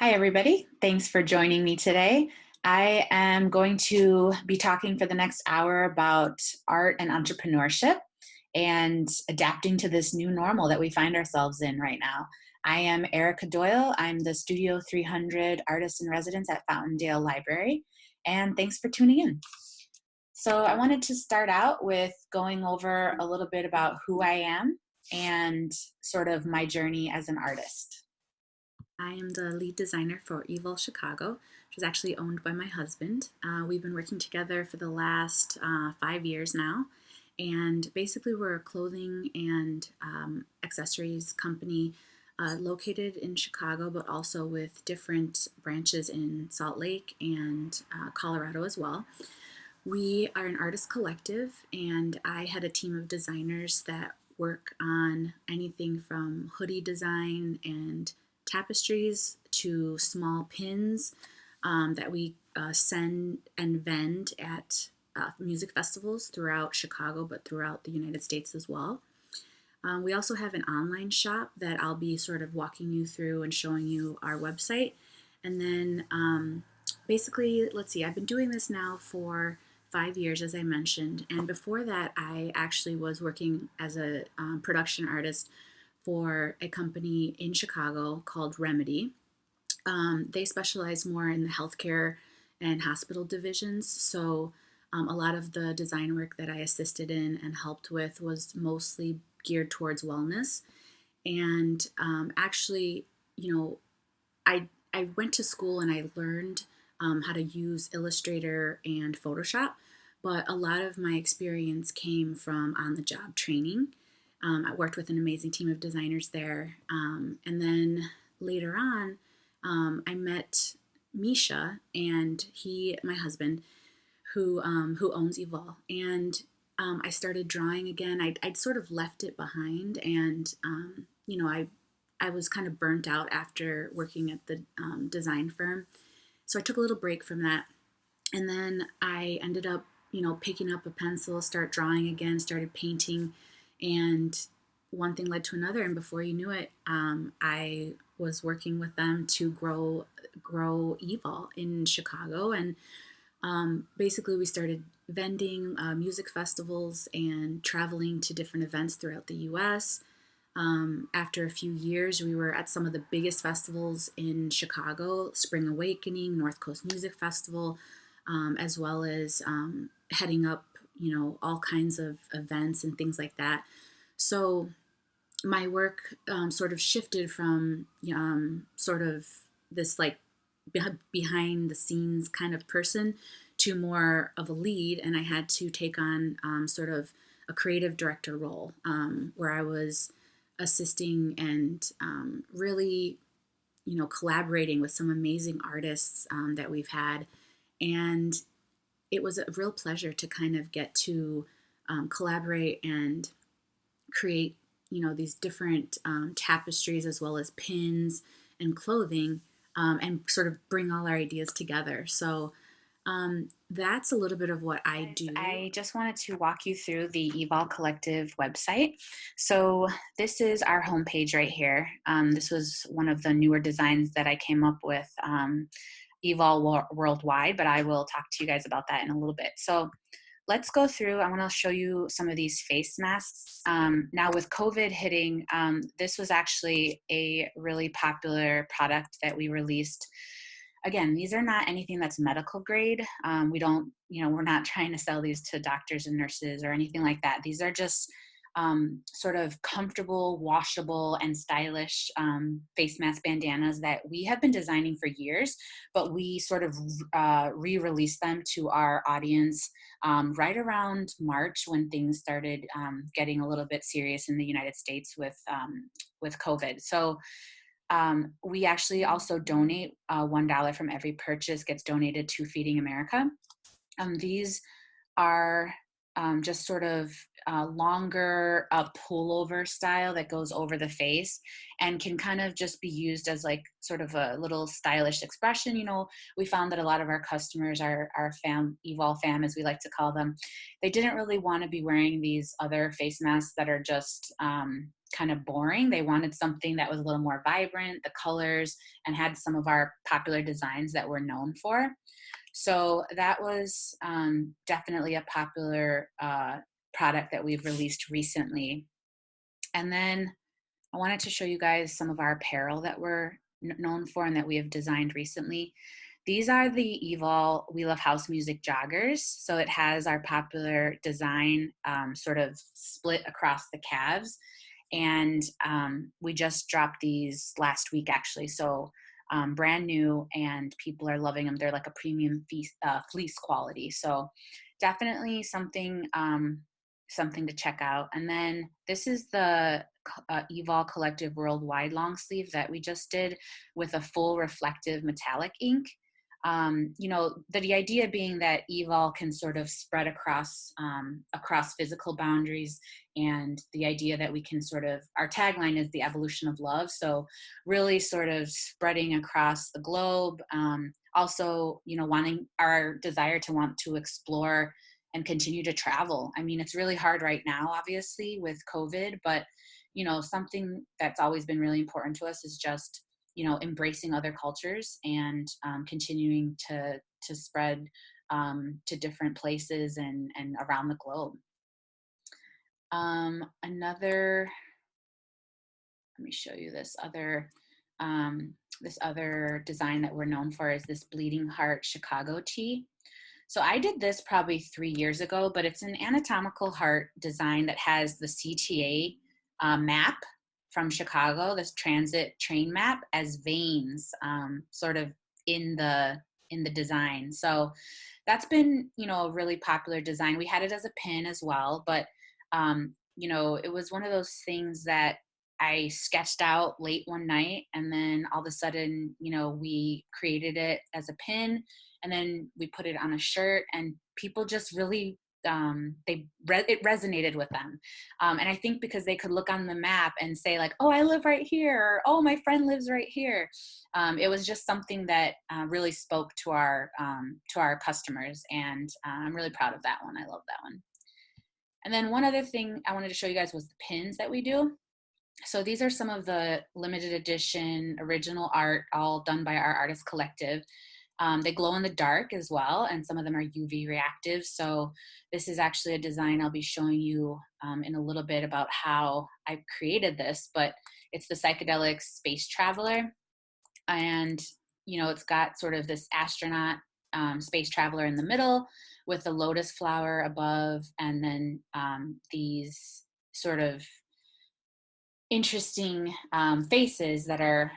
Hi, everybody. Thanks for joining me today. I am going to be talking for the next hour about art and entrepreneurship and adapting to this new normal that we find ourselves in right now. I am Erica Doyle. I'm the Studio 300 artist in residence at Fountaindale Library. And thanks for tuning in. So, I wanted to start out with going over a little bit about who I am and sort of my journey as an artist. I am the lead designer for Evil Chicago, which is actually owned by my husband. We've been working together for the last 5 years now. And basically, we're a clothing and accessories company located in Chicago, but also with different branches in Salt Lake and Colorado as well. We are an artist collective, and I had a team of designers that work on anything from hoodie design and tapestries to small pins that we send and vend at music festivals throughout Chicago, but throughout the United States as well. We also have an online shop that I'll be sort of walking you through and showing you our website. And then basically, let's see, I've been doing this now for 5 years, as I mentioned. And before that, I actually was working as a production artist for a company in Chicago called Remedy. They specialize more in the healthcare and hospital divisions. So a lot of the design work that I assisted in and helped with was mostly geared towards wellness. And actually, you know, I went to school and I learned how to use Illustrator and Photoshop, but a lot of my experience came from on the job training. I worked with an amazing team of designers there. And then later on, I met Misha and my husband, who owns Evol. And I started drawing again. I'd sort of left it behind, and I was kind of burnt out after working at the design firm. So I took a little break from that. And then I ended up, picking up a pencil, start drawing again, started painting. And one thing led to another. And before you knew it, I was working with them to grow Evol in Chicago. And basically, we started vending music festivals and traveling to different events throughout the US. After a few years, we were at some of the biggest festivals in Chicago: Spring Awakening, North Coast Music Festival, as well as heading up, all kinds of events and things like that. So my work sort of shifted from sort of this like behind the scenes kind of person to more of a lead, and I had to take on sort of a creative director role where I was assisting and really, collaborating with some amazing artists that we've had. And it was a real pleasure to kind of get to collaborate and create, these different tapestries as well as pins and clothing, and sort of bring all our ideas together. So that's a little bit of what I do. I just wanted to walk you through the Evol Collective website. So this is our homepage right here. This was one of the newer designs that I came up with, Evol Worldwide, but I will talk to you guys about that in a little bit. So let's go through. I want to show you some of these face masks. Now with COVID hitting, this was actually a really popular product that we released. Again, these are not anything that's medical grade. We don't, we're not trying to sell these to doctors and nurses or anything like that. These are just sort of comfortable, washable, and stylish face mask bandanas that we have been designing for years, but we sort of re-released them to our audience right around March, when things started getting a little bit serious in the United States with COVID. So we actually also donate $1 from every purchase gets donated to Feeding America. These are just sort of longer pullover style that goes over the face and can kind of just be used as like sort of a little stylish expression. We found that a lot of our customers, our Evol fam, as we like to call them, they didn't really want to be wearing these other face masks that are just kind of boring. They wanted something that was a little more vibrant, the colors, and had some of our popular designs that we're known for. So that was definitely a popular product that we've released recently. And then I wanted to show you guys some of our apparel that we're known for and that we have designed recently. These are the Evol We Love House Music joggers. So it has our popular design sort of split across the calves. And we just dropped these last week, actually. So brand new, and people are loving them. They're like a premium fleece quality. So definitely something to check out. And then this is the Evol Collective Worldwide long sleeve that we just did with a full reflective metallic ink. The idea being that Evol can sort of spread across physical boundaries, and the idea that we can our tagline is the evolution of love. So really sort of spreading across the globe. Also, wanting our desire to want to explore and continue to travel. I mean, it's really hard right now, obviously, with COVID, but something that's always been really important to us is just embracing other cultures and continuing to spread to different places and around the globe. Let me show you this other design that we're known for is this Bleeding Heart Chicago tee. So I did this probably 3 years ago, but it's an anatomical heart design that has the CTA map from Chicago, this transit train map, as veins sort of in the design. So that's been, a really popular design. We had it as a pin as well, but it was one of those things that I sketched out late one night, and then all of a sudden, we created it as a pin, and then we put it on a shirt, and people just really it resonated with them, and I think because they could look on the map and say like, oh, I live right here, or oh, my friend lives right here. It was just something that really spoke to our customers, and I'm really proud of that one. I love that one. And then one other thing I wanted to show you guys was the pins that we do. So these are some of the limited edition original art, all done by our artist collective. They glow in the dark as well, and some of them are UV reactive. So this is actually a design I'll be showing you in a little bit about how I created this, but it's the Psychedelic Space Traveler. And, it's got sort of this astronaut space traveler in the middle with a lotus flower above, and then these sort of interesting faces that are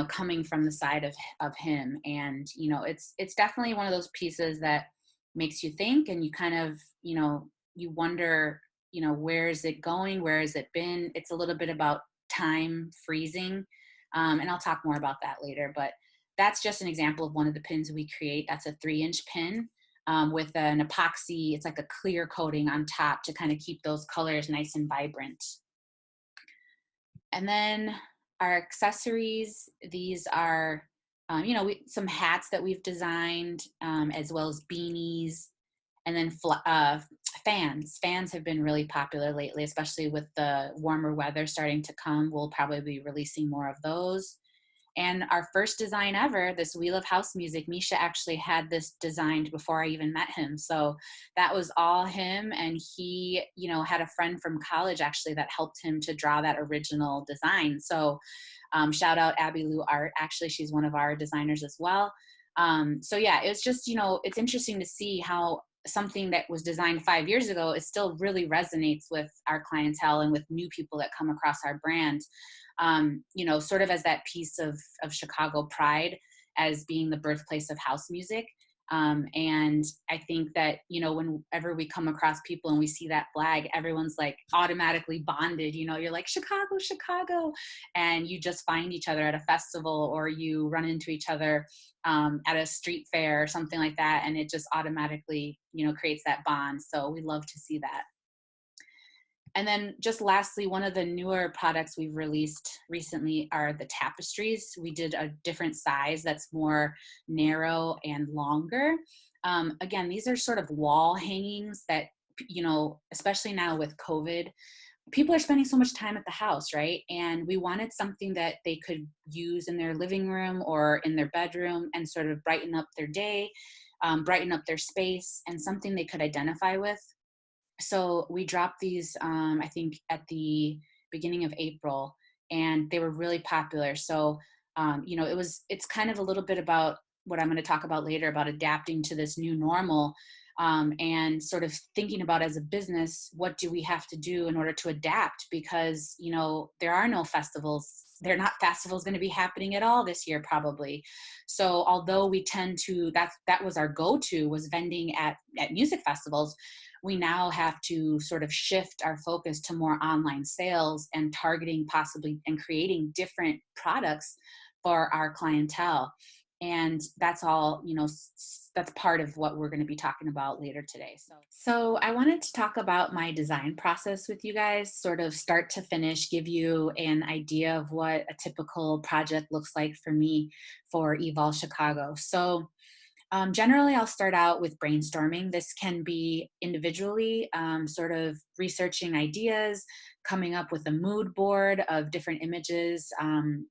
coming from the side of him. And it's definitely one of those pieces that makes you think, and you kind of you wonder where is it going, where has it been. It's a little bit about time freezing, and I'll talk more about that later, but that's just an example of one of the pins we create. That's a 3-inch pin with an epoxy. It's like a clear coating on top to kind of keep those colors nice and vibrant. And then our accessories, these are, some hats that we've designed, as well as beanies, and then fans. Fans have been really popular lately, especially with the warmer weather starting to come. We'll probably be releasing more of those. And our first design ever, this We Love House Music, Misha actually had this designed before I even met him. So that was all him. And he, had a friend from college actually that helped him to draw that original design. So shout out Abby Lou Art. Actually, she's one of our designers as well. So yeah, it's just, it's interesting to see how something that was designed 5 years ago, it still really resonates with our clientele and with new people that come across our brand. Sort of as that piece of Chicago pride as being the birthplace of house music. And I think that, whenever we come across people and we see that flag, everyone's like automatically bonded. You're like, Chicago, Chicago. And you just find each other at a festival, or you run into each other at a street fair or something like that. And it just automatically, creates that bond. So we love to see that. And then just lastly, one of the newer products we've released recently are the tapestries. We did a different size that's more narrow and longer. Again, these are sort of wall hangings that, especially now with COVID, people are spending so much time at the house, right? And we wanted something that they could use in their living room or in their bedroom and sort of brighten up their day, brighten up their space, and something they could identify with. So we dropped these, I think, at the beginning of April, and they were really popular. So, it's kind of a little bit about what I'm going to talk about later about adapting to this new normal, and sort of thinking about, as a business, what do we have to do in order to adapt? Because, there are no festivals. They're not festivals going to be happening at all this year, probably. So although we tend to, that was our go-to, was vending at music festivals, we now have to sort of shift our focus to more online sales and targeting possibly and creating different products for our clientele. And that's all, that's part of what we're going to be talking about later today. So I wanted to talk about my design process with you guys, sort of start to finish, give you an idea of what a typical project looks like for me for Evolve Chicago. So generally, I'll start out with brainstorming. This can be individually, sort of researching ideas, coming up with a mood board of different images,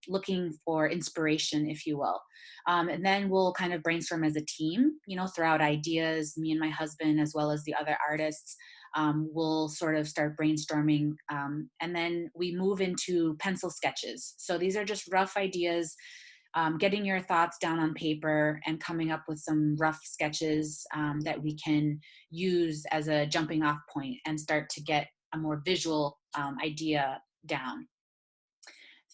looking for inspiration, if you will. And then we'll kind of brainstorm as a team, throw out ideas, me and my husband, as well as the other artists. We'll sort of start brainstorming, and then we move into pencil sketches. So these are just rough ideas, getting your thoughts down on paper and coming up with some rough sketches that we can use as a jumping off point and start to get a more visual idea down.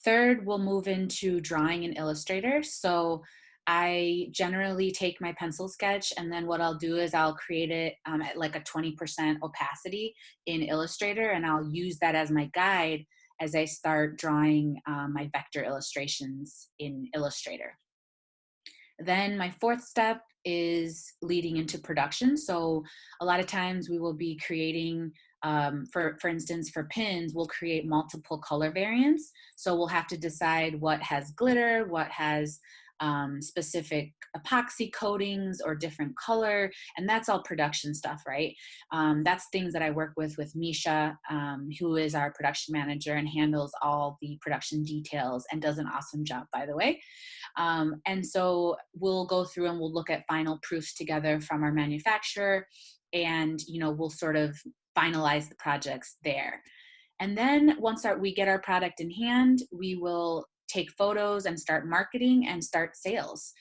Third, we'll move into drawing in Illustrator. So I generally take my pencil sketch, and then what I'll do is I'll create it at like a 20% opacity in Illustrator, and I'll use that as my guide as I start drawing my vector illustrations in Illustrator. Then my fourth step is leading into production. So a lot of times we will be creating, for instance, for pins, we'll create multiple color variants. So we'll have to decide what has glitter, what has specific epoxy coatings or different color, and that's all production stuff, right? That's things that I work with Misha, who is our production manager and handles all the production details and does an awesome job, by the way. And so we'll go through and we'll look at final proofs together from our manufacturer, and we'll sort of finalize the projects there. And then once we get our product in hand, we will take photos and start marketing and start sales.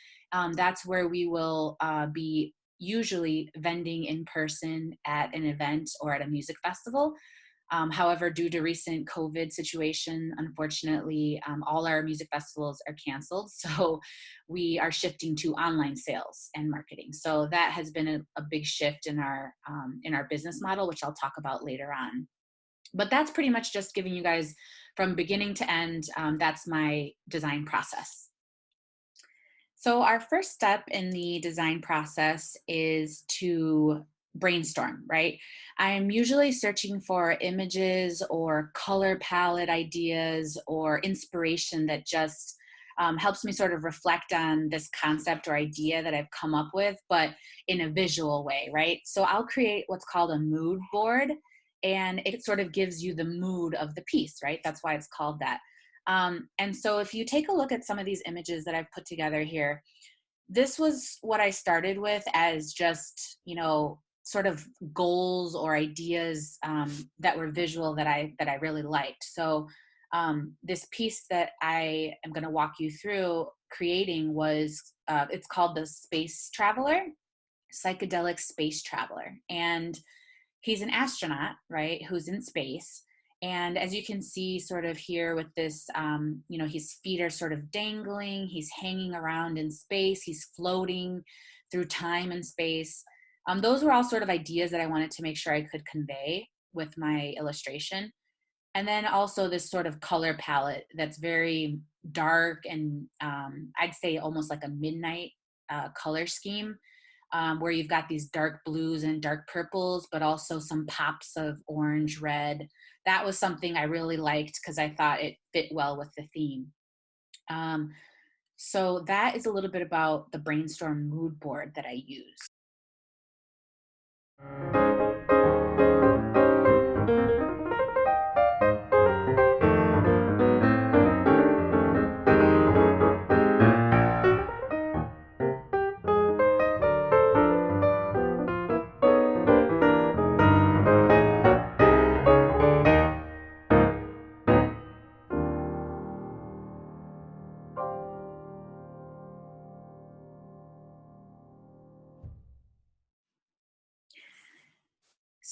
That's where we will be usually vending in person at an event or at a music festival. However, due to recent COVID situation, unfortunately, all our music festivals are canceled. So we are shifting to online sales and marketing. So that has been a big shift in our business model, which I'll talk about later on. But that's pretty much just giving you guys from beginning to end. That's my design process. So our first step in the design process is to brainstorm, right? I'm usually searching for images or color palette ideas or inspiration that just helps me sort of reflect on this concept or idea that I've come up with, but in a visual way, right? So I'll create what's called a mood board, and it sort of gives you the mood of the piece, right? That's why it's called that. And so if you take a look at some of these images that I've put together here, this was what I started with as just, sort of goals or ideas that were visual that I really liked. So this piece that I am going to walk you through creating was, it's called the Space Traveler, Psychedelic Space Traveler. And he's an astronaut, right, who's in space. And as you can see sort of here with this, his feet are sort of dangling. He's hanging around in space. He's floating through time and space. Those were all sort of ideas that I wanted to make sure I could convey with my illustration. And then also this sort of color palette that's very dark and I'd say almost like a midnight color scheme, where you've got these dark blues and dark purples, but also some pops of orange, red. That was something I really liked because I thought it fit well with the theme. Um, so that is a little bit about the brainstorm mood board that I use.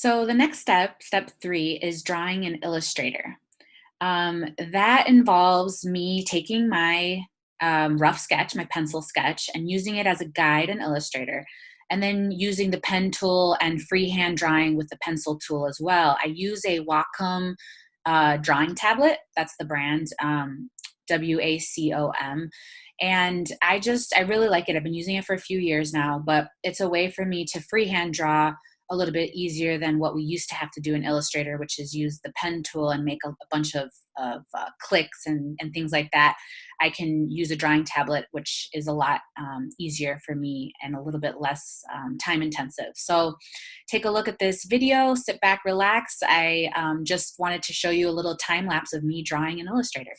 So the next step, step 3, is drawing in Illustrator. That involves me taking my rough sketch, my pencil sketch, and using it as a guide in Illustrator, and then using the pen tool and freehand drawing with the pencil tool as well. I use a Wacom drawing tablet. That's the brand, Wacom. And I really like it. I've been using it for a few years now, but it's a way for me to freehand draw a little bit easier than what we used to have to do in Illustrator, which is use the pen tool and make a bunch of clicks and things like that. I can use a drawing tablet, which is a lot easier for me and a little bit less time intensive. So take a look at this video, sit back, relax. I just wanted to show you a little time lapse of me drawing in Illustrator.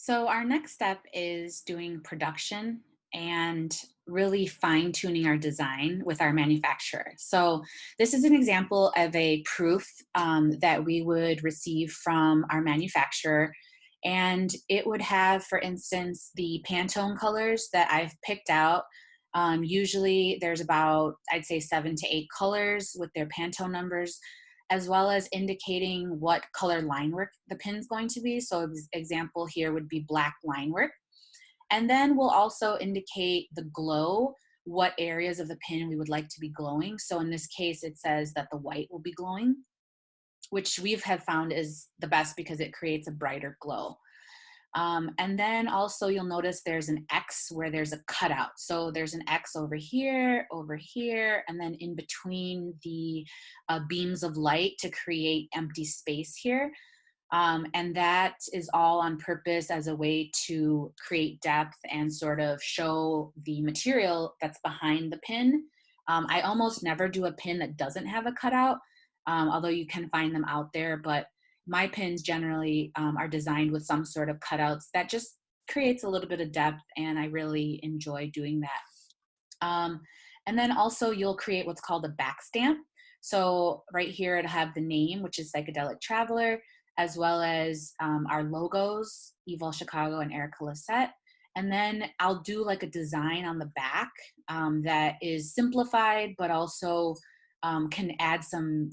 So, our next step is doing production and really fine tuning our design with our manufacturer. So, this is an example of a proof that we would receive from our manufacturer. And it would have, for instance, the Pantone colors that I've picked out. Usually, there's about, I'd say, 7 to 8 colors with their Pantone numbers, as well as indicating what color line work the pin's going to be. So example here would be black line work. And then we'll also indicate the glow, what areas of the pin we would like to be glowing. So in this case, it says that the white will be glowing, which we've have found is the best because it creates a brighter glow. And then also you'll notice there's an X where there's a cutout. So there's an X over here, and then in between the beams of light to create empty space here. And that is all on purpose as a way to create depth and sort of show the material that's behind the pin. I almost never do a pin that doesn't have a cutout, although you can find them out there. But my pins generally are designed with some sort of cutouts that just creates a little bit of depth, and I really enjoy doing that. And then also you'll create what's called a back stamp. So right here it'll have the name, which is Psychedelic Traveler, as well as our logos, Evil Chicago and Erica Lissette. And then I'll do like a design on the back that is simplified, but also can add some,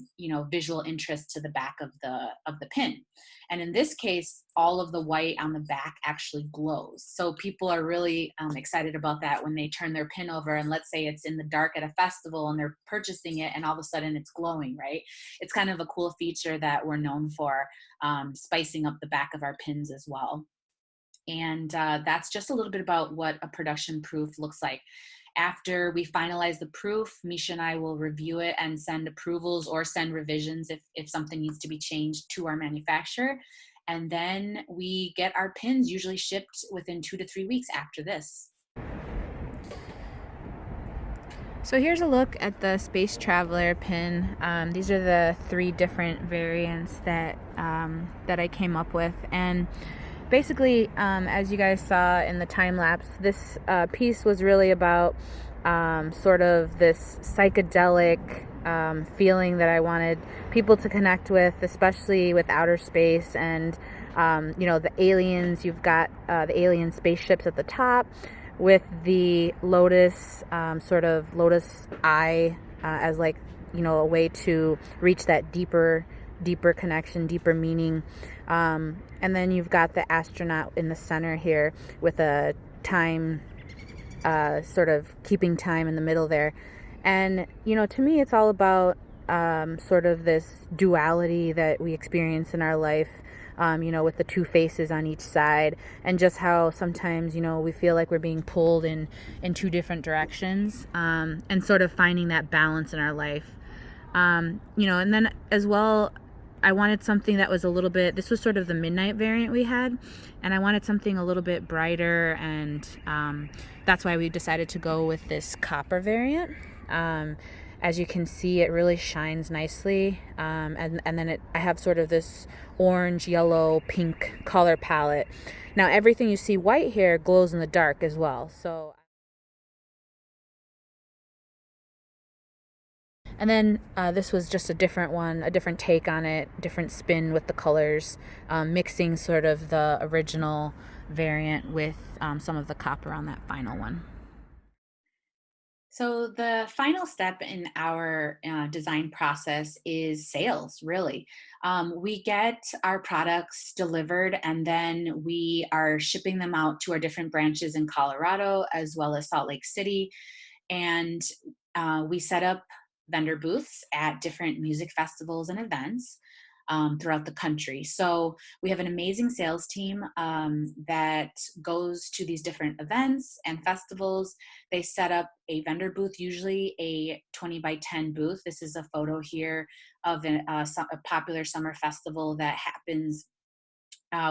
visual interest to the back of the pin. And in this case, all of the white on the back actually glows. So people are really excited about that when they turn their pin over, and let's say it's in the dark at a festival and they're purchasing it and all of a sudden it's glowing, right? It's kind of a cool feature that we're known for, spicing up the back of our pins as well. And that's just a little bit about what a production proof looks like. After we finalize the proof, Misha and I will review it and send approvals or send revisions if something needs to be changed to our manufacturer. And then we get our pins usually shipped within 2 to 3 weeks after this. So here's a look at the Space Traveler pin. These are the 3 different variants that I came up with, and basically, as you guys saw in the time lapse, this piece was really about sort of this psychedelic feeling that I wanted people to connect with, especially with outer space and the aliens. You've got the alien spaceships at the top, with the lotus, sort of lotus eye, as like, a way to reach that deeper connection, deeper meaning. And then you've got the astronaut in the center here with a time, sort of keeping time in the middle there. And, to me, it's all about sort of this duality that we experience in our life, with the 2 faces on each side, and just how sometimes, we feel like we're being pulled in 2 different directions, and sort of finding that balance in our life. And then as well, I wanted something that was a little bit, this was sort of the midnight variant we had, and I wanted something a little bit brighter, and that's why we decided to go with this copper variant. As you can see, it really shines nicely, and then I have sort of this orange, yellow, pink color palette. Now everything you see white here glows in the dark as well. So, and then this was just a different one, a different take on it, different spin with the colors, mixing sort of the original variant with some of the copper on that final one. So the final step in our design process is sales, really. We get our products delivered, and then we are shipping them out to our different branches in Colorado as well as Salt Lake City. And we set up vendor booths at different music festivals and events throughout the country. So we have an amazing sales team that goes to these different events and festivals. They set up a vendor booth, usually a 20 by 10 booth. This is a photo here of a popular summer festival that happens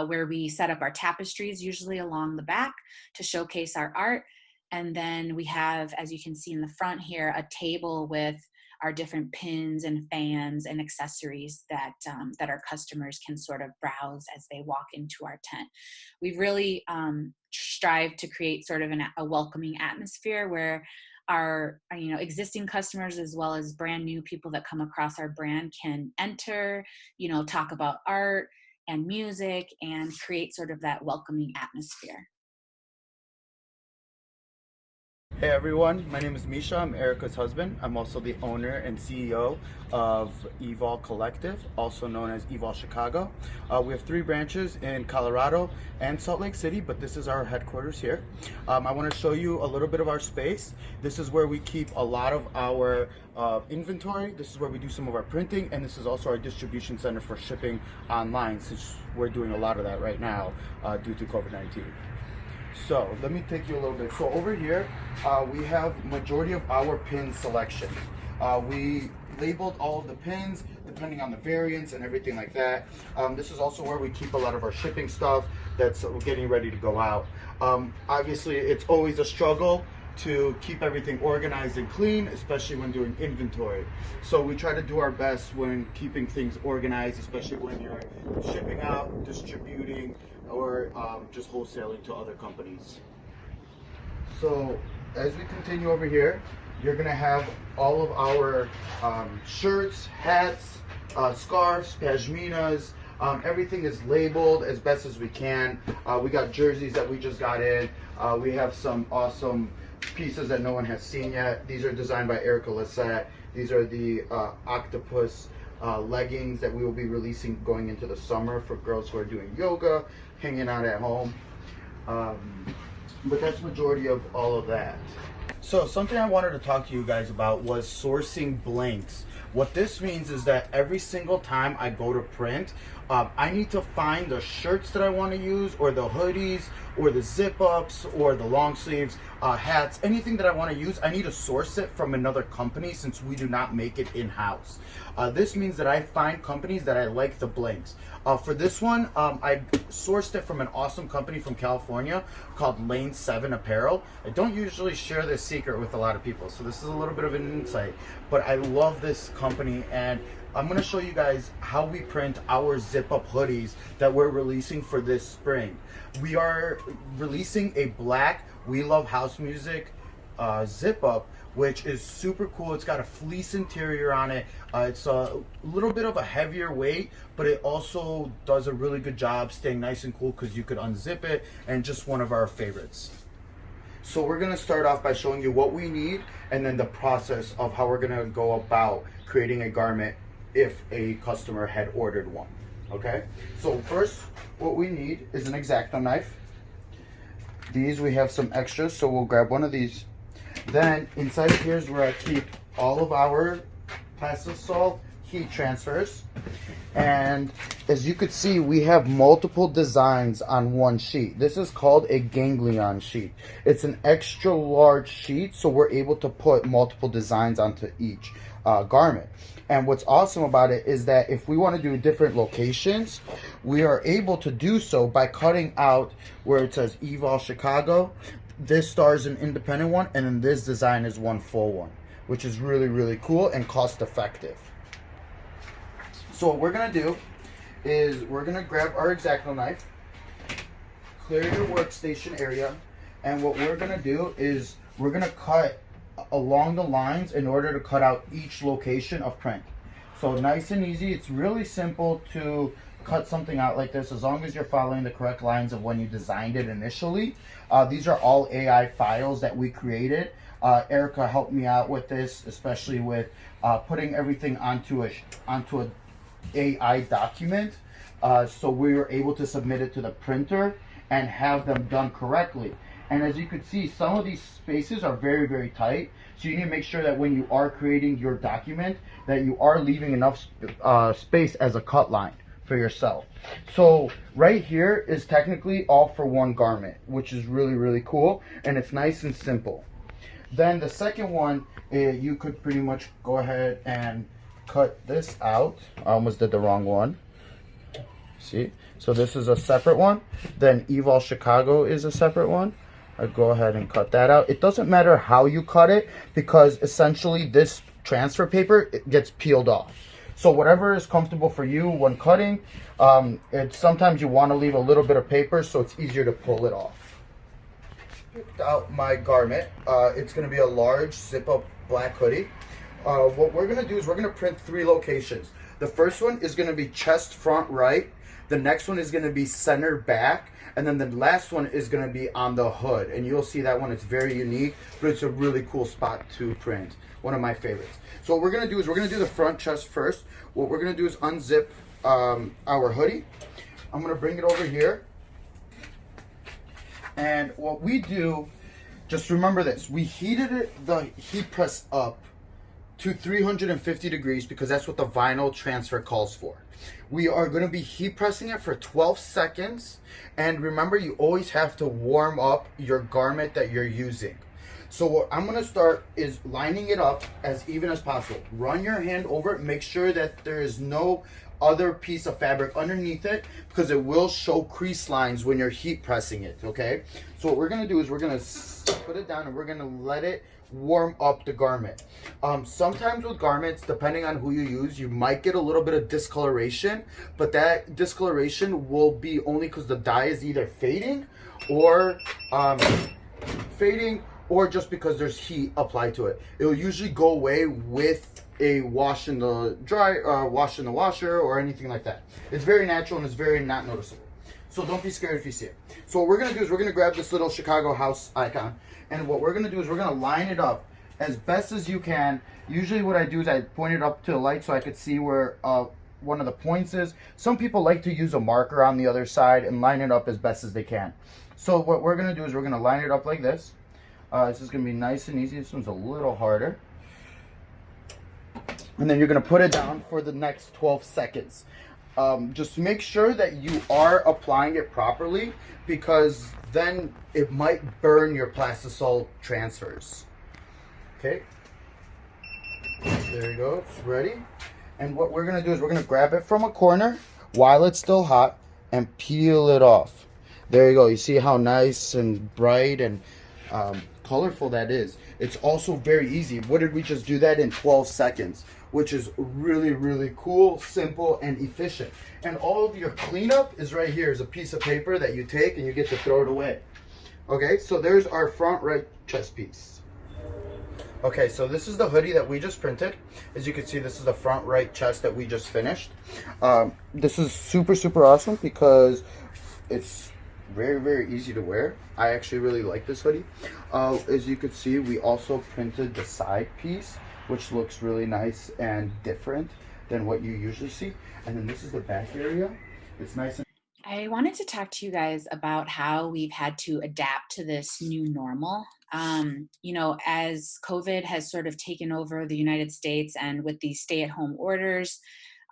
where we set up our tapestries, usually along the back, to showcase our art. And then we have, as you can see in the front here, a table with our different pins and fans and accessories that that our customers can sort of browse as they walk into our tent. We've really strived to create sort of a welcoming atmosphere where our existing customers as well as brand new people that come across our brand can enter, talk about art and music and create sort of that welcoming atmosphere. Hey everyone, my name is Misha. I'm Erica's husband. I'm also the owner and CEO of Evol Collective, also known as Evol Chicago. We have 3 branches in Colorado and Salt Lake City, but this is our headquarters here. I want to show you a little bit of our space. This is where we keep a lot of our inventory. This is where we do some of our printing, and this is also our distribution center for shipping online, since we're doing a lot of that right now due to COVID-19. So let me take you a little bit. So over here, we have majority of our pin selection. We labeled all of the pins depending on the variants and everything like that. This is also where we keep a lot of our shipping stuff that's getting ready to go out. Obviously, it's always a struggle to keep everything organized and clean, especially when doing inventory. So we try to do our best when keeping things organized, especially when you're shipping out, distributing, or just wholesaling to other companies. So as we continue over here, you're gonna have all of our shirts, hats, scarves, pashminas. Everything is labeled as best as we can. We got jerseys that we just got in. We have some awesome pieces that no one has seen yet. These are designed by Erica Lissette. These are the octopus leggings that we will be releasing going into the summer for girls who are doing yoga, hanging out at home. But that's majority of all of that. So something I wanted to talk to you guys about was sourcing blanks. What this means is that every single time I go to print, I need to find the shirts that I want to use, or the hoodies, or the zip-ups, or the long sleeves, hats, anything that I want to use. I need to source it from another company since we do not make it in-house. This means that I find companies that I like the blanks. For this one, I sourced it from an awesome company from California called Lane 7 Apparel. I don't usually share this secret with a lot of people, so this is a little bit of an insight, but I love this company, and I'm going to show you guys how we print our zip-up hoodies that we're releasing for this spring. We are releasing a black We Love House Music zip-up, which is super cool. It's got a fleece interior on it. It's a little bit of a heavier weight, but it also does a really good job staying nice and cool because you could unzip it, and just one of our favorites. So we're going to start off by showing you what we need and then the process of how we're going to go about creating a garment if a customer had ordered one. Okay, so first what we need is an X-Acto knife. These, we have some extras, so we'll grab one of these. Then inside of here is where I keep all of our Plastisol heat transfers. And as you could see, we have multiple designs on one sheet. This is called a ganglion sheet. It's an extra large sheet, so we're able to put multiple designs onto each garment. And what's awesome about it is that if we want to do different locations, we are able to do so by cutting out where it says Evol Chicago. This star is an independent one, and then this design is one full one, which is really, really cool and cost effective. So what we're going to do is we're going to grab our X-Acto knife, clear your workstation area, and what we're going to do is we're going to cut along the lines in order to cut out each location of print. So nice and easy. It's really simple to cut something out like this as long as you're following the correct lines of when you designed it initially. These are all AI files that we created. Erica helped me out with this, especially with putting everything onto a AI document, so we were able to submit it to the printer and have them done correctly. And as you can see, some of these spaces are very, very tight, so you need to make sure that when you are creating your document that you are leaving enough space as a cut line for yourself. So right here is technically all for one garment, which is really, really cool, and it's nice and simple. Then the second one, you could pretty much go ahead and cut this out. I almost did the wrong one. See? So this is a separate one. Then Evol Chicago is a separate one. I go ahead and cut that out. It doesn't matter how you cut it, because essentially this transfer paper, it gets peeled off. So whatever is comfortable for you when cutting, it's sometimes you want to leave a little bit of paper so it's easier to pull it off. Picked out my garment. It's going to be a large zip-up black hoodie. What we're going to do is we're going to print 3 locations. The first one is going to be chest front right. The next one is going to be center back. And then the last one is going to be on the hood. And you'll see that one. It's very unique, but it's a really cool spot to print. One of my favorites. So what we're going to do is we're going to do the front chest first. What we're going to do is unzip our hoodie. I'm going to bring it over here. And what we do, just remember this, we heated the heat press up to 350 degrees because that's what the vinyl transfer calls for. We are going to be heat pressing it for 12 seconds. And remember, you always have to warm up your garment that you're using. So what I'm going to start is lining it up as even as possible. Run your hand over it. Make sure that there is no other piece of fabric underneath it because it will show crease lines when you're heat pressing it, okay? So what we're going to do is we're going to put it down and we're going to let it warm up the garment. Sometimes with garments, depending on who you use, you might get a little bit of discoloration, but that discoloration will be only because the dye is either fading or just because there's heat applied to it. It will usually go away with a wash in the washer or anything like that. It's very natural and it's very not noticeable. So don't be scared if you see it. So what we're gonna do is we're gonna grab this little Chicago house icon, and what we're gonna do is we're gonna line it up as best as you can. Usually what I do is I point it up to the light so I could see where one of the points is. Some people like to use a marker on the other side and line it up as best as they can. So what we're gonna do is we're gonna line it up like this. This is gonna be nice and easy. This one's a little harder. And then you're going to put it down for the next 12 seconds. Just make sure that you are applying it properly because then it might burn your Plastisol transfers. Okay. There you go. It's ready. And what we're going to do is we're going to grab it from a corner while it's still hot and peel it off. There you go. You see how nice and bright and colorful that is. It's also very easy. What did we just do that in 12 seconds? Which is really, really cool, simple, and efficient. And all of your cleanup is right here. Is a piece of paper that you take and you get to throw it away. Okay, so there's our front right chest piece. Okay, so this is the hoodie that we just printed. As you can see, this is the front right chest that we just finished. This is super, super awesome because it's very, very easy to wear. I actually really like this hoodie. As you can see, we also printed the side piece, which looks really nice and different than what you usually see. And then this is the back area. It's nice and I wanted to talk to you guys about how we've had to adapt to this new normal. As COVID has sort of taken over the United States and with these stay-at-home orders,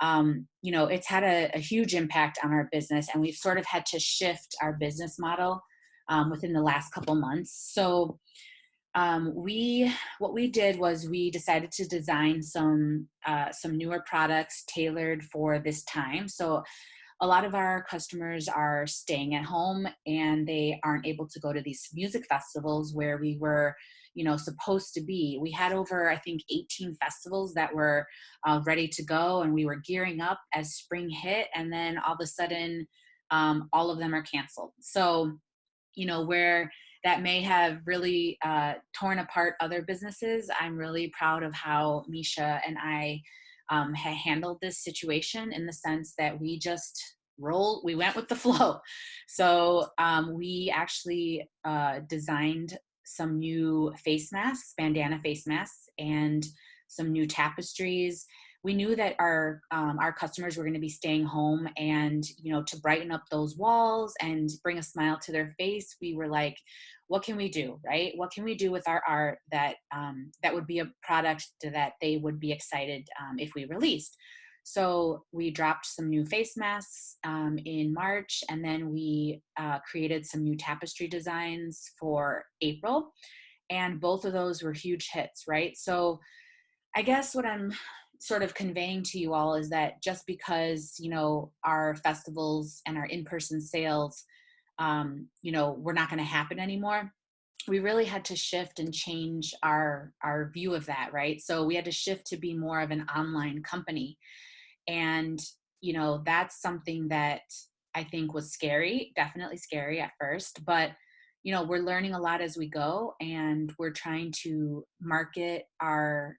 it's had a huge impact on our business, and we've sort of had to shift our business model within the last couple months. So what we did was we decided to design some newer products tailored for this time. So a lot of our customers are staying at home and they aren't able to go to these music festivals where we were, supposed to be. We had over, I think, 18 festivals that were ready to go, and we were gearing up as spring hit, and then all of a sudden, all of them are canceled. So, where that may have really torn apart other businesses, I'm really proud of how Misha and I handled this situation, in the sense that we just we went with the flow. So we actually designed some new face masks, bandana face masks, and some new tapestries. We knew that our customers were going to be staying home, and to brighten up those walls and bring a smile to their face, we were like, what can we do, right? What can we do with our art that would be a product that they would be excited if we released? So we dropped some new face masks in March, and then we created some new tapestry designs for April, and both of those were huge hits, right? So I guess what I'm sort of conveying to you all is that just because, our festivals and our in-person sales, were not going to happen anymore, we really had to shift and change our view of that, right? So we had to shift to be more of an online company. And, that's something that I think was scary, definitely scary at first, but we're learning a lot as we go, and we're trying to market our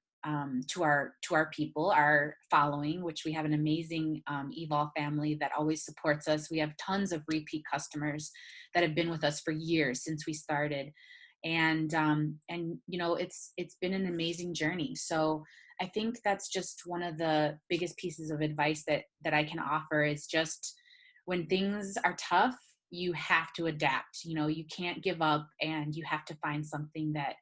to our people, our following, which we have an amazing Evol family that always supports us. We have tons of repeat customers that have been with us for years since we started, and it's been an amazing journey. So I think that's just one of the biggest pieces of advice that I can offer is just when things are tough, you have to adapt. You can't give up, and you have to find something that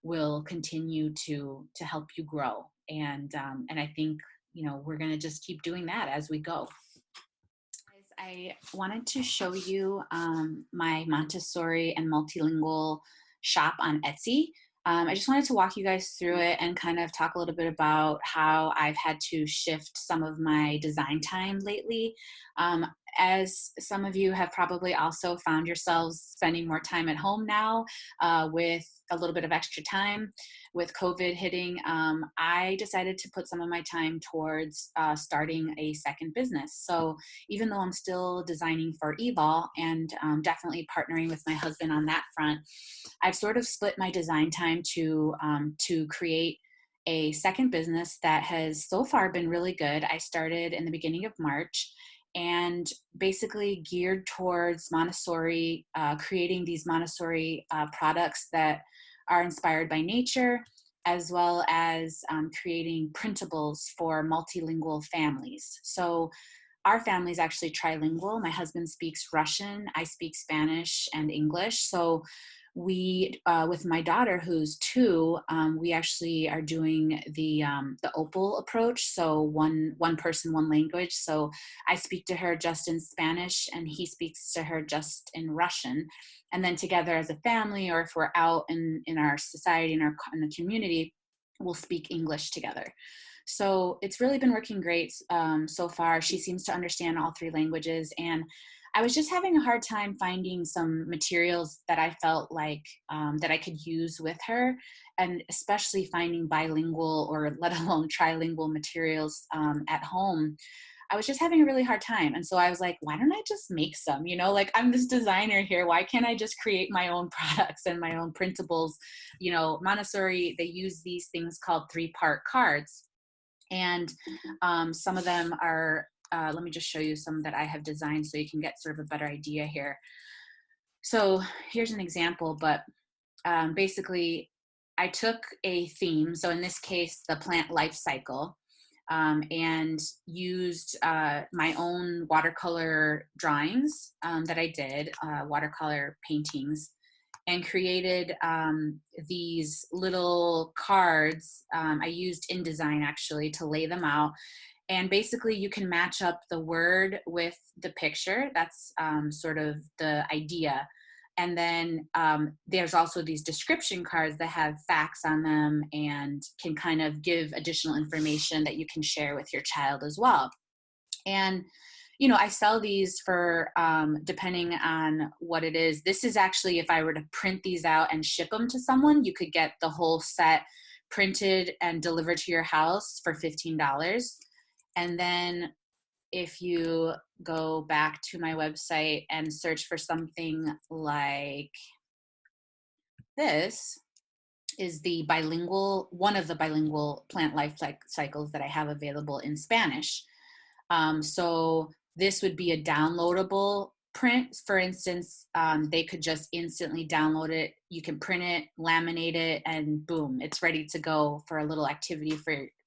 will continue to help you grow. And I think we're going to just keep doing that as we go. Guys, I wanted to show you my Montessori and multilingual shop on Etsy. I just wanted to walk you guys through it and kind of talk a little bit about how I've had to shift some of my design time lately. As some of you have probably also found yourselves spending more time at home now with a little bit of extra time with COVID hitting, I decided to put some of my time towards starting a second business. So even though I'm still designing for Evol and definitely partnering with my husband on that front, I've sort of split my design time to create a second business that has so far been really good. I started in the beginning of March, and basically geared towards Montessori, creating these Montessori products that are inspired by nature, as well as creating printables for multilingual families. So our family is actually trilingual. My husband speaks Russian, I speak Spanish and English. So we, with my daughter who's 2, we actually are doing the Opal approach. So one person, one language. So I speak to her just in Spanish, and he speaks to her just in Russian. And then together as a family, or if we're out in our society, in the community, we'll speak English together. So it's really been working great so far. She seems to understand all 3 languages, and I was just having a hard time finding some materials that I felt like that I could use with her, and especially finding bilingual or let alone trilingual materials at home. I was just having a really hard time. And so I was like, why don't I just make some? Like, I'm this designer here. Why can't I just create my own products and my own printables? Montessori, they use these things called 3-part cards. And some of them are, let me just show you some that I have designed so you can get sort of a better idea here. So here's an example, but basically I took a theme. So in this case, the plant life cycle, and used my own watercolor drawings that I did, watercolor paintings, and created these little cards. I used InDesign actually to lay them out. And basically you can match up the word with the picture. That's sort of the idea. And then there's also these description cards that have facts on them and can kind of give additional information that you can share with your child as well. And I sell these for, depending on what it is. This is actually, if I were to print these out and ship them to someone, you could get the whole set printed and delivered to your house for $15. And then if you go back to my website and search for something like this, is one of the bilingual plant life cycles that I have available in Spanish. So this would be a downloadable print. For instance, they could just instantly download it. You can print it, laminate it, and boom, it's ready to go for a little activity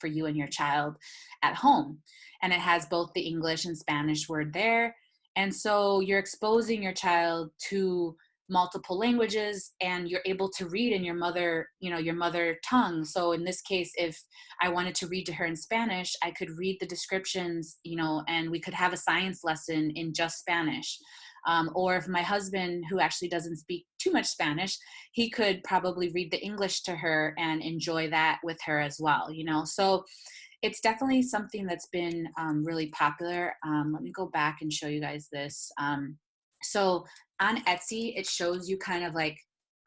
for you and your child at home. And it has both the English and Spanish word there. And so you're exposing your child to multiple languages, and you're able to read in your mother tongue. So in this case, if I wanted to read to her in Spanish, I could read the descriptions, and we could have a science lesson in just Spanish. Or if my husband, who actually doesn't speak too much Spanish, he could probably read the English to her and enjoy that with her as well, So it's definitely something that's been really popular. Let me go back and show you guys this. So on Etsy, it shows you kind of like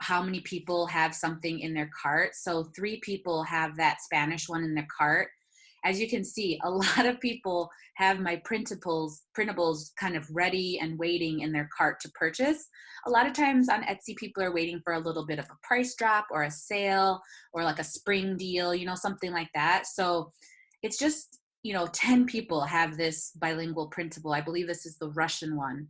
how many people have something in their cart. So 3 people have that Spanish one in their cart. As you can see, a lot of people have my printables kind of ready and waiting in their cart to purchase. A lot of times on Etsy, people are waiting for a little bit of a price drop or a sale or like a spring deal, something like that. So it's just, 10 people have this bilingual printable. I believe this is the Russian one.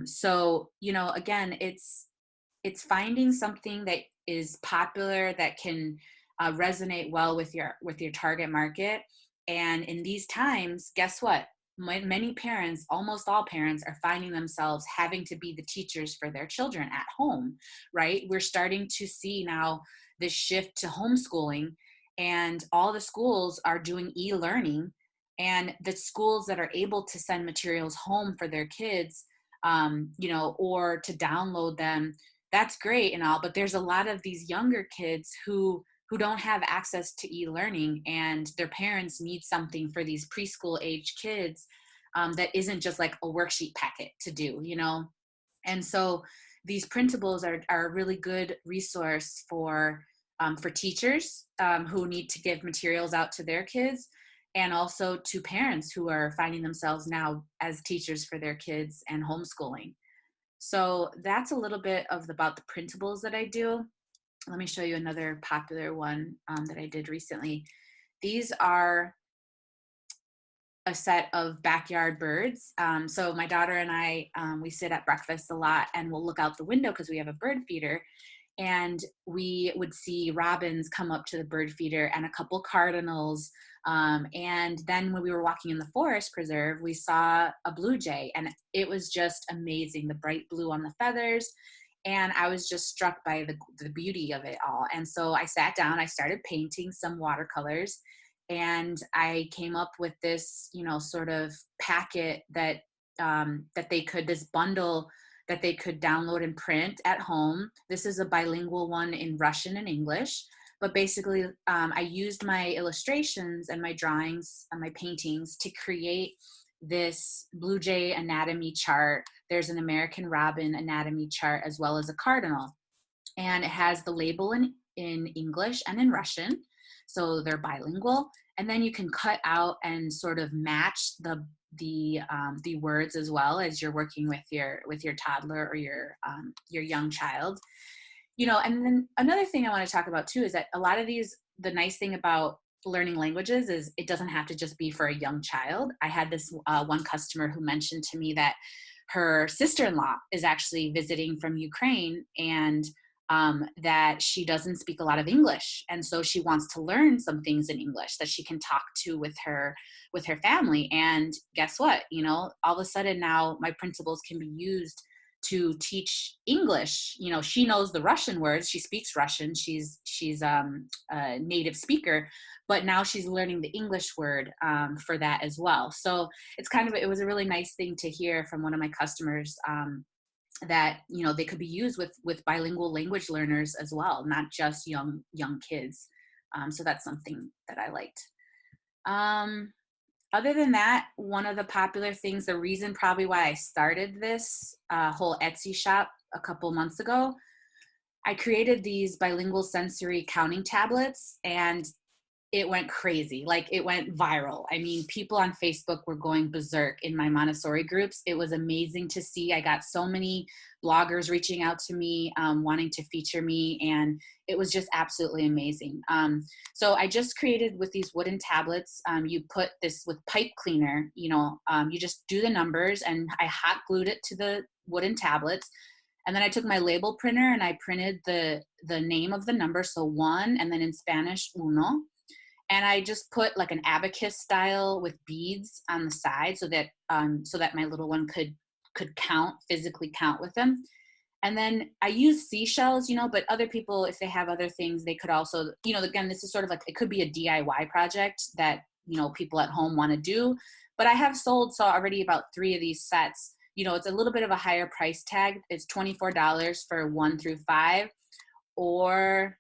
So, again, it's finding something that is popular, that can resonate well with your target market. And in these times, guess what? Many parents, almost all parents, are finding themselves having to be the teachers for their children at home, right? We're starting to see now this shift to homeschooling, and all the schools are doing e-learning. And the schools that are able to send materials home for their kids, or to download them, that's great and all, but there's a lot of these younger kids who don't have access to e-learning, and their parents need something for these preschool age kids that isn't just like a worksheet packet to do, And so these printables are a really good resource for teachers who need to give materials out to their kids, and also to parents who are finding themselves now as teachers for their kids and homeschooling. So that's a little bit about the printables that I do. Let me show you another popular one that I did recently. These are a set of backyard birds. So my daughter and I, we sit at breakfast a lot, and we'll look out the window because we have a bird feeder. And we would see robins come up to the bird feeder, and a couple cardinals. And then when we were walking in the forest preserve, we saw a blue jay, and it was just amazing, the bright blue on the feathers. And I was just struck by the beauty of it all. And so I sat down, I started painting some watercolors, and I came up with this, sort of packet that this bundle that they could download and print at home. This is a bilingual one in Russian and English. But basically, I used my illustrations and my drawings and my paintings to create this blue jay anatomy chart. There's an American robin anatomy chart, as well as a cardinal. And it has the label in English and in Russian. So they're bilingual. And then you can cut out and sort of match the words as well as you're working with your toddler or your young child. And then another thing I want to talk about too is that a lot of the nice thing about learning languages is it doesn't have to just be for a young child. I had this one customer who mentioned to me that her sister-in-law is actually visiting from Ukraine, and that she doesn't speak a lot of English. And so she wants to learn some things in English that she can talk to with her family. And guess what? All of a sudden now my principles can be used to teach English. She knows the Russian words. She speaks Russian. She's a native speaker, but now she's learning the English word for that as well. So it was a really nice thing to hear from one of my customers that they could be used with bilingual language learners as well, not just young kids. So that's something that I liked. Other than that, one of the popular things, the reason probably why I started this whole Etsy shop a couple months ago, I created these bilingual sensory counting tablets, and it went crazy. Like, it went viral. I mean, people on Facebook were going berserk in my Montessori groups. It was amazing to see. I got so many bloggers reaching out to me, wanting to feature me, and it was just absolutely amazing. So I just created with these wooden tablets. You put this with pipe cleaner, you just do the numbers, and I hot glued it to the wooden tablets. And then I took my label printer and I printed the name of the number, so 1, and then in Spanish, uno. And I just put like an abacus style with beads on the side so that my little one could physically count with them. And then I use seashells, but other people, if they have other things, they could also, again, this is sort of like, it could be a DIY project that, people at home want to do. But I have sold already about 3 of these sets. It's a little bit of a higher price tag. It's $24 for 1 through 5, or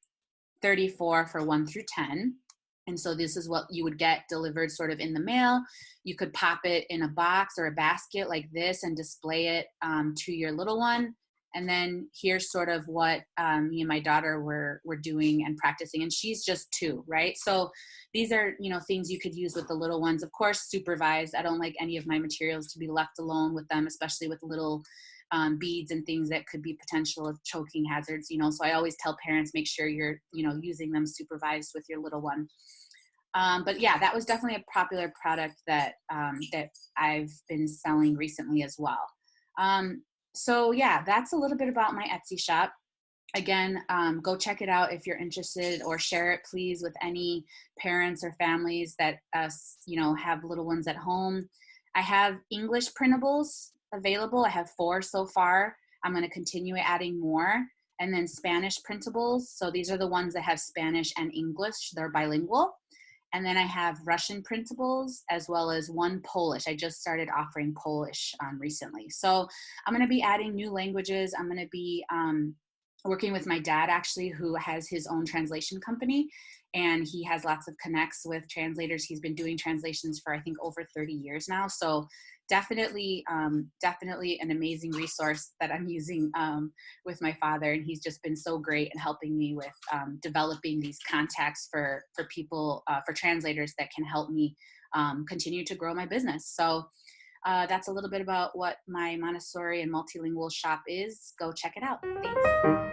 $34 for 1 through 10. And so this is what you would get delivered sort of in the mail. You could pop it in a box or a basket like this and display it to your little one. And then here's sort of what me and my daughter were doing and practicing. And she's just 2, right? So these are, things you could use with the little ones. Of course, supervised. I don't like any of my materials to be left alone with them, especially with little beads and things that could be potential choking hazards, so I always tell parents, make sure you're, using them supervised with your little one. But yeah, that was definitely a popular product that I've been selling recently as well. So yeah, that's a little bit about my Etsy shop. Again, go check it out if you're interested, or share it please with any parents or families that have little ones at home. I have English printables available. I have 4 so far. I'm going to continue adding more. And then Spanish printables. So these are the ones that have Spanish and English. They're bilingual. And then I have Russian printables, as well as 1 Polish. I just started offering Polish recently. So I'm going to be adding new languages. I'm going to be working with my dad, actually, who has his own translation company. And he has lots of connects with translators. He's been doing translations for, I think, over 30 years now. So definitely an amazing resource that I'm using with my father. And he's just been so great in helping me with developing these contacts for people, for translators that can help me continue to grow my business. So that's a little bit about what my Montessori and multilingual shop is. Go check it out. Thanks.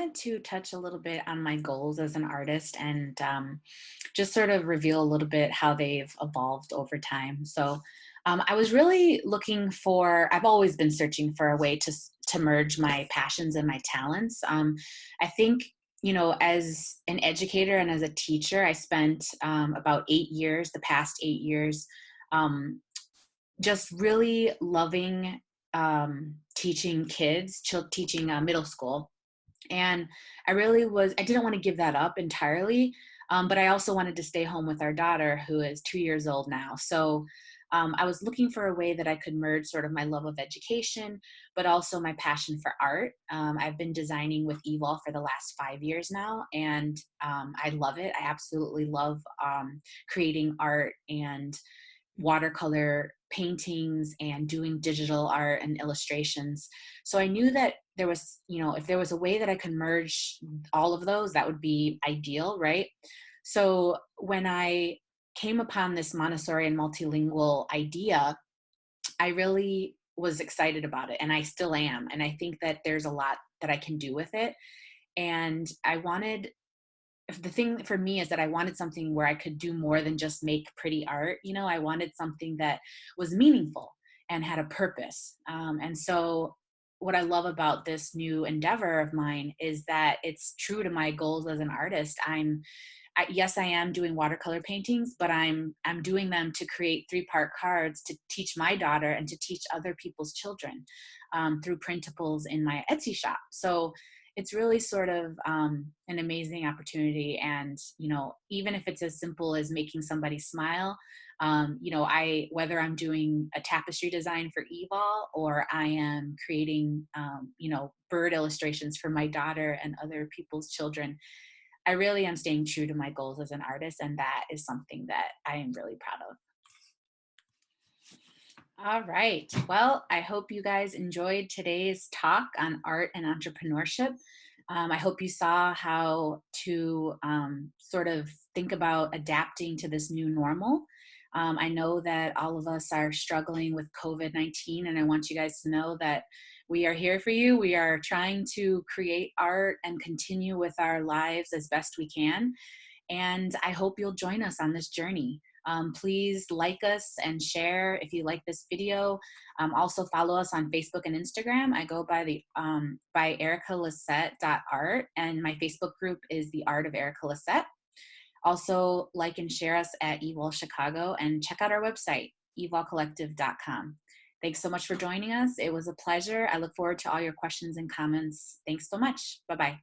wanted to touch a little bit on my goals as an artist and just sort of reveal a little bit how they've evolved over time. So, I was really looking for, I've always been searching for a way to merge my passions and my talents. I think, as an educator and as a teacher, I spent about 8 years, the past 8 years, um, just really loving teaching kids, teaching middle school. And I didn't want to give that up entirely. But I also wanted to stay home with our daughter, who is 2 years old now. So I was looking for a way that I could merge sort of my love of education, but also my passion for art. I've been designing with Evol for the last 5 years now, and I love it. I absolutely love creating art and watercolor paintings and doing digital art and illustrations. So I knew that there was, if there was a way that I could merge all of those, that would be ideal, right? So when I came upon this Montessori and multilingual idea, I really was excited about it, and I still am. And I think that there's a lot that I can do with it. And the thing for me is that I wanted something where I could do more than just make pretty art. I wanted something that was meaningful and had a purpose. And so, what I love about this new endeavor of mine is that it's true to my goals as an artist. Yes, I am doing watercolor paintings, but I'm doing them to create 3-part cards to teach my daughter and to teach other people's children through printables in my Etsy shop. So it's really sort of an amazing opportunity. And, even if it's as simple as making somebody smile, whether I'm doing a tapestry design for Evol or I am creating, bird illustrations for my daughter and other people's children, I really am staying true to my goals as an artist. And that is something that I am really proud of. All right. Well, I hope you guys enjoyed today's talk on art and entrepreneurship. I hope you saw how to sort of think about adapting to this new normal. I know that all of us are struggling with COVID-19, and I want you guys to know that we are here for you. We are trying to create art and continue with our lives as best we can. And I hope you'll join us on this journey. Please like us and share if you like this video. Also follow us on Facebook and Instagram. I go by by ericalisette.art, and my Facebook group is The Art of Erica Lisette. Also like and share us at Evol Chicago, and check out our website, evolcollective.com. Thanks so much for joining us. It was a pleasure. I look forward to all your questions and comments. Thanks so much. Bye-bye.